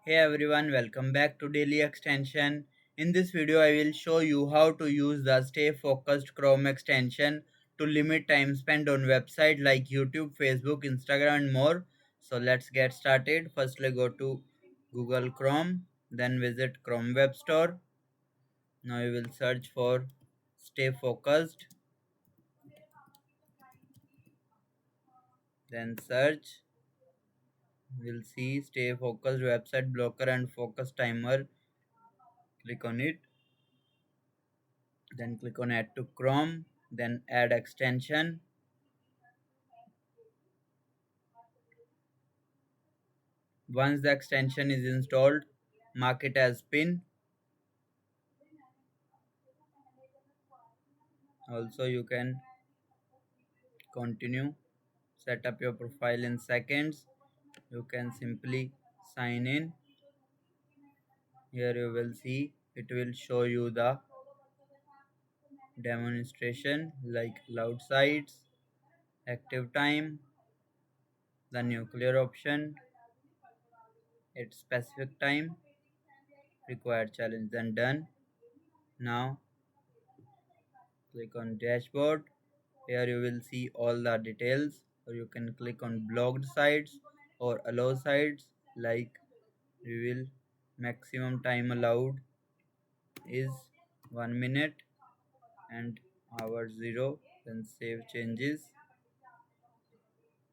Hey everyone, welcome back to Daily Extension. In this video, I will show you how to use the Stay Focused Chrome extension to limit time spent on websites like YouTube, Facebook, Instagram and more. So let's get started. Firstly, go to Google Chrome, then visit Chrome Web Store. Now you will search for Stay Focused, then search. We'll see Stay Focused website blocker and focus timer. Click on it. Then click on add to Chrome, then add extension. Once the extension is installed, mark it as pin. Also you can continue, set up your profile in seconds. You can simply sign in. Here you will see it will show you the demonstration like loud sites, active time, the nuclear option, its specific time, required challenge, then done. Now click on dashboard. Here you will see all the details, or you can click on blocked sites or allow sites. Like we will maximum time allowed is 1 minute and hour 0. Then save changes.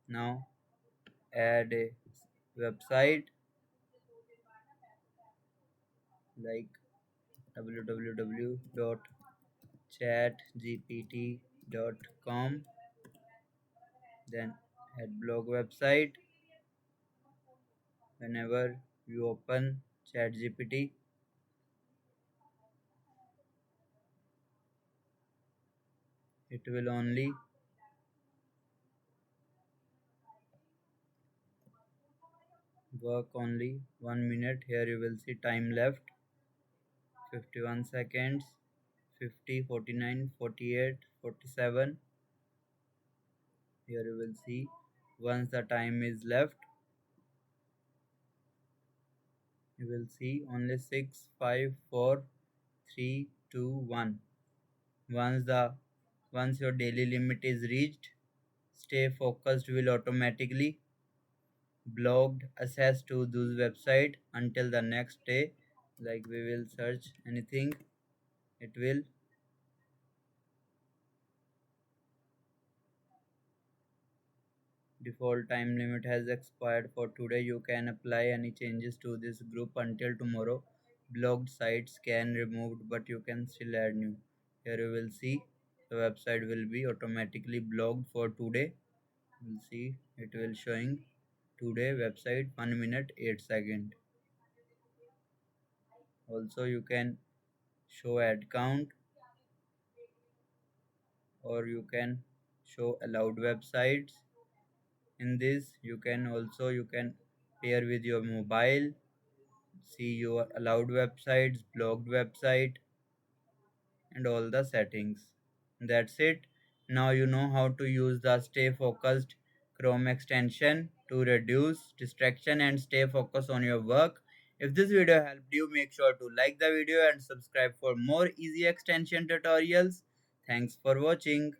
Now add a website like www.chatgpt.com. Then add blog website. Whenever you open ChatGPT, it will only work only 1 minute. Here you will see time left 51 seconds, 50, 49, 48, 47. Here you will see once the time is left, you will see only 6, 5, 4, 3, 2, 1. Once your daily limit is reached, Stay Focused will automatically blocked access to those website until the next day. Like we will search anything, it will default time limit has expired for today. You can apply any changes to this group until tomorrow. Blocked sites can removed, but you can still add new. Here you will see the website will be automatically blocked for today. We'll see it will showing today website 1 minute 8 second. Also you can show ad count, or you can show allowed websites. In this you can pair with your mobile, see your allowed websites, blocked website and all the settings. That's it. Now you know how to use the Stay Focused Chrome extension to reduce distraction and stay focused on your work. If this video helped you, make sure to like the video and subscribe for more easy extension tutorials. Thanks for watching.